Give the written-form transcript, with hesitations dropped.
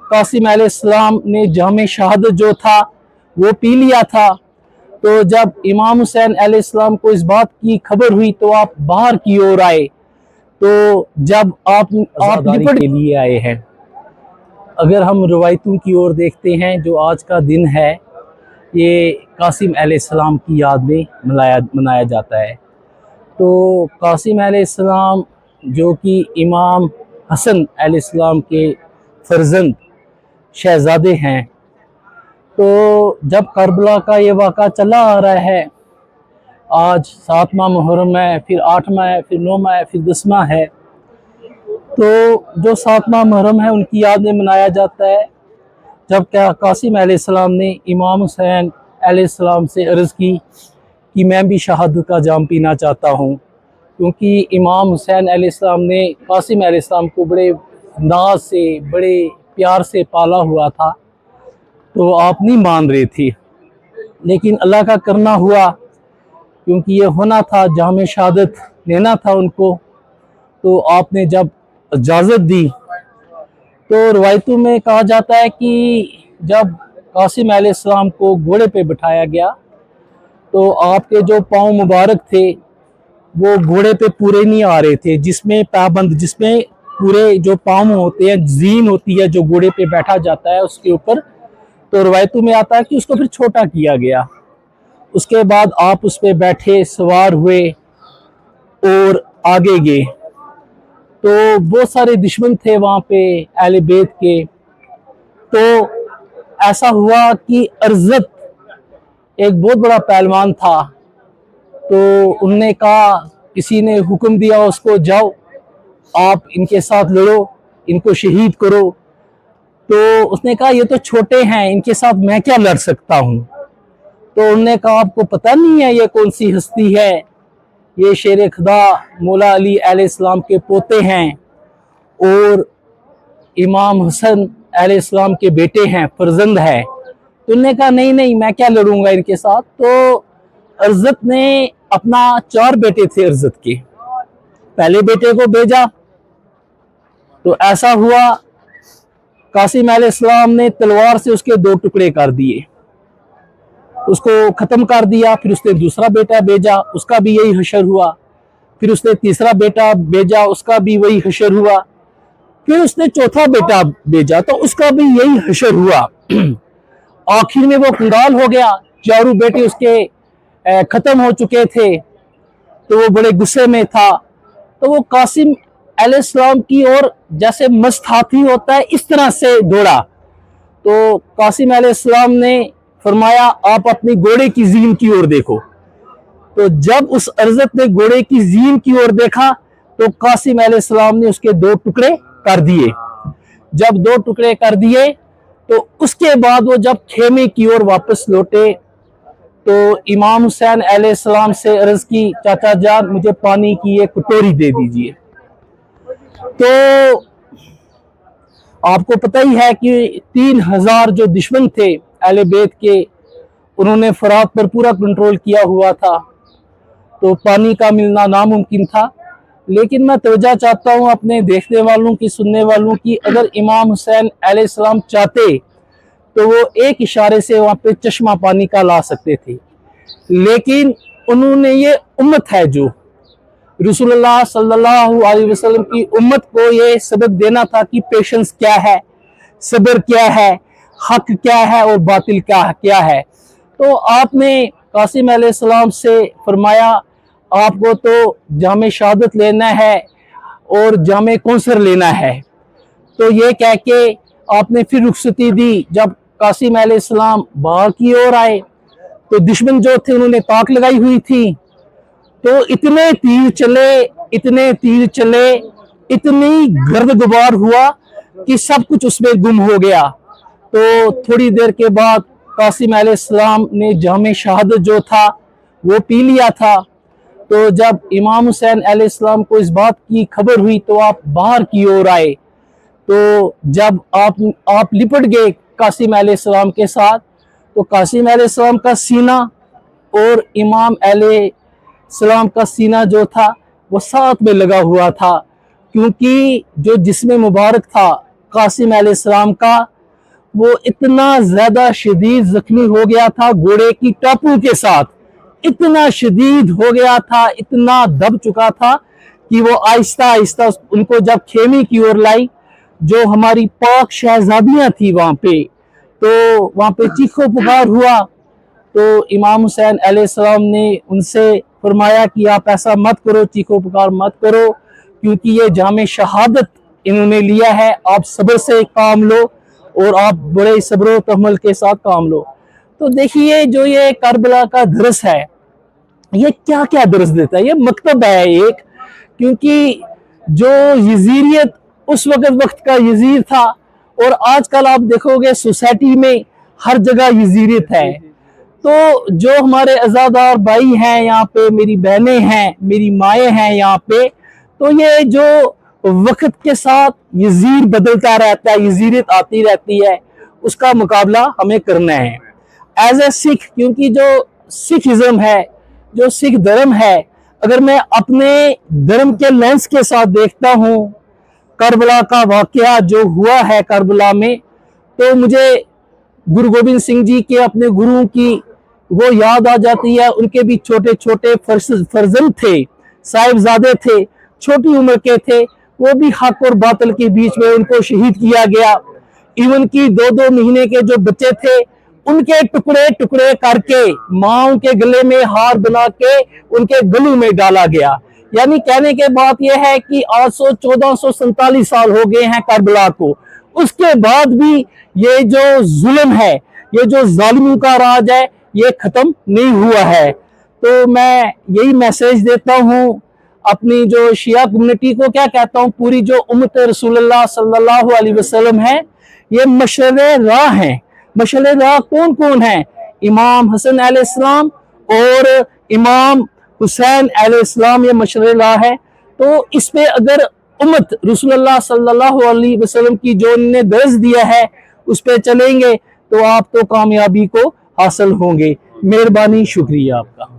कासिम अलैहिस्सलाम ने जामे शहादत जो था वो पी लिया था। तो जब इमाम हुसैन अलैहिस्सलाम को इस बात की खबर हुई तो आप बाहर की ओर आए। तो जब आप लिपट के लिए आए हैं। अगर हम रवायतों की ओर देखते हैं, जो आज का दिन है ये कासिम अलैहिस्सलाम की याद में मनाया जाता है। तो कासिम अलैहिस्सलाम जो कि इमाम हसन अलैहिस्सलाम के फर्जंद शहजादे हैं। तो जब करबला का ये वाक़ा चला आ रहा है, आज 7वां मुहर्रम है, फिर 8वां है, फिर 9वां है, फिर 10वां है। तो जो 7वां मुहर्रम है उनकी याद में मनाया जाता है, जब क्या कासिम अलैहिस्सलाम ने इमाम हुसैन अलैहिस्सलाम से अर्ज़ की कि मैं भी शहादत का जाम पीना चाहता हूँ, क्योंकि इमाम हुसैन अलैहिस्सलाम ने कासिम अलैहिस्सलाम को बड़े नाज से, बड़े प्यार से पाला हुआ था। तो आप नहीं मान रहे थे, लेकिन अल्लाह का करना हुआ, क्योंकि ये होना था, जामे शहादत लेना था उनको। तो आपने जब इजाज़त दी, तो रवायतों में कहा जाता है कि जब कासिम अलैहिस्सलाम को घोड़े पे बिठाया गया तो आपके जो पाँव मुबारक थे वो घोड़े पे पूरे नहीं आ रहे थे, जिसमें पाबंद, जिसमें पूरे जो पाँव होते हैं, जीन होती है जो घोड़े पे बैठा जाता है उसके ऊपर। तो रवायतों में आता है कि उसको फिर छोटा किया गया। उसके बाद आप उस पर बैठे, सवार हुए और आगे गए। तो बहुत सारे दुश्मन थे वहाँ पे अहले बैत के। तो ऐसा हुआ कि अर्जत एक बहुत बड़ा पहलवान था। तो उनने कहा, किसी ने हुक्म दिया उसको, जाओ आप इनके साथ लड़ो, इनको शहीद करो। तो उसने कहा ये तो छोटे हैं, इनके साथ मैं क्या लड़ सकता हूँ। तो उन्होंने कहा आपको पता नहीं है ये कौन सी हस्ती है, ये शेर खुदा मौला अली अलैहिस्सलाम के पोते हैं और इमाम हसन अलैहिस्सलाम के बेटे हैं, फर्जंद है। तो उन्होंने कहा नहीं नहीं, मैं क्या लड़ूंगा इनके साथ। तो अर्जत ने अपना 4 बेटे थे अर्जत के, पहले बेटे को भेजा। तो ऐसा हुआ, कासिम अलैहिस्सलाम ने तलवार से उसके 2 टुकड़े कर दिए, उसको ख़त्म कर दिया। फिर उसने दूसरा बेटा भेजा, उसका भी यही हशर हुआ। फिर उसने तीसरा बेटा भेजा, उसका भी वही हशर हुआ। फिर उसने चौथा बेटा भेजा, तो उसका भी यही हशर हुआ। आखिर में वो कंगाल हो गया, चारों बेटे उसके ख़त्म हो चुके थे। तो वो बड़े गुस्से में था। तो वो कासिम अलैहिस्सलाम की ओर जैसे मस्त हाथी होता है इस तरह से दौड़ा। तो कासिम अलैहिस्सलाम ने फरमाया आप अपनी घोड़े की जीन की ओर देखो। तो जब उस अर्जत ने घोड़े की जीन की ओर देखा तो कासिम अलैहिस्सलाम ने उसके 2 टुकड़े कर दिए। जब 2 टुकड़े कर दिए तो उसके बाद वो जब खेमे की ओर वापस लौटे तो इमाम हुसैन अलैहिस्सलाम से अर्ज की, चाचा जान मुझे पानी की एक कटोरी दे दीजिए। तो आपको पता ही है कि 3000 जो दुश्मन थे अहले बैत के, उन्होंने फरात पर पूरा कंट्रोल किया हुआ था। तो पानी का मिलना नामुमकिन था। लेकिन मैं तवज्जो चाहता हूँ अपने देखने वालों की, सुनने वालों की, अगर इमाम हुसैन अलैहिस्सलाम चाहते तो वो एक इशारे से वहाँ पे चश्मा पानी का ला सकते थे। लेकिन उन्होंने, ये उम्मत है जो रसूलुल्लाह सल्लल्लाहु अलैहि वसल्लम की उम्मत को ये सबक देना था कि पेशेंस क्या है, सब्र क्या है, हक क्या है और बातिल क्या है। तो आपने कासिम अलैहिस्सलाम से फरमाया आपको तो जामे शहादत लेना है और जामे कौसर लेना है। तो ये कह के आपने फिर रुखसती दी। जब कासिम अलैहिस्सलाम बाहर की ओर आए तो दुश्मन जो थे उन्होंने ताक लगाई हुई थी। तो इतने तीर चले, इतने तीर चले, इतनी गर्द गुबार हुआ कि सब कुछ उसमें गुम हो गया। तो थोड़ी देर के बाद कासिम अलैहिस्सलाम ने जामे शहादत जो था वो पी लिया था। तो जब इमाम हुसैन अलैहिस्सलाम को इस बात की खबर हुई तो आप बाहर की ओर आए। तो जब आप लिपट गए कासिम अलैहिस्सलाम के साथ, तो कासिम अलैहिस्सलाम का सीना और इमाम अलैहिस्सलाम का सीना जो था वो साथ में लगा हुआ था, क्योंकि जो जिस्म मुबारक था कासिम अलैहिस्सलाम का वो इतना ज्यादा शदीद जख्मी हो गया था घोड़े की टापू के साथ, इतना शदीद हो गया था, इतना दब चुका था कि वो आहिस्ता आहिस्ता उनको जब खेमे की ओर लाई, जो हमारी पाक शहजादियां थी वहां पे, तो वहां पे चीखो पुकार हुआ। तो इमाम हुसैन अलैहिस्सलाम ने उनसे फरमाया कि आप ऐसा मत करो, चीखो पुकार मत करो, क्योंकि ये जामे शहादत इन्होंने लिया है, आप सब्र से काम लो और आप बड़े सब्र तहम्मुल के साथ काम लो। तो देखिए जो ये करबला का दरस है, ये क्या क्या दरस देता है, ये मकतब है एक, क्योंकि जो यजीरियत उस वक्त का यजीर था, और आजकल आप देखोगे सोसाइटी में हर जगह यजीरियत है। तो जो हमारे आज़ादार भाई हैं यहाँ पे, मेरी बहनें हैं, मेरी माएँ हैं यहाँ पे, तो ये जो वक्त के साथ यजीर बदलता रहता है, यजीरियत आती रहती है, उसका मुकाबला हमें करना है एज ए सिख। क्योंकि जो सिखिज्म है, जो सिख धर्म है, अगर मैं अपने धर्म के लेंस के साथ देखता हूँ करबला का वाकया जो हुआ है करबला में, तो मुझे गुरु गोबिंद सिंह जी के अपने गुरुओं की वो याद आ जाती है। उनके भी छोटे छोटे फर्जंद थे, साहिबजादे थे, छोटी उम्र के थे, वो भी हक और बातिल के बीच में उनको शहीद किया गया। इवन की 2-2 महीने के जो बच्चे थे, उनके टुकड़े टुकड़े करके माँ के गले में हार बना के उनके गलों में डाला गया। यानी कहने के बात यह है कि 1447 साल हो गए हैं करबला को, उसके बाद भी ये जो जुल्म है, ये जो जालिमों का राज है, ये खत्म नहीं हुआ है। तो मैं यही मैसेज देता हूँ अपनी जो शिया कम्युनिटी को, क्या कहता हूँ, पूरी जो उम्मत रसूलुल्लाह सल्लल्लाहु अलैहि वसल्लम है, ये मशरे राह हैं। मशरे राह कौन कौन है? इमाम हसन अलैहिस्सलाम और इमाम हुसैन अलैहिस्सलाम, ये मशरे राह है। तो इस पे अगर उम्मत रसूलुल्लाह सल्लल्लाहु अलैहि वसल्लम की जो उन्होंने दर्ज दिया है उस पे चलेंगे, तो आप तो कामयाबी को हासिल होंगे। मेहरबानी, शुक्रिया आपका।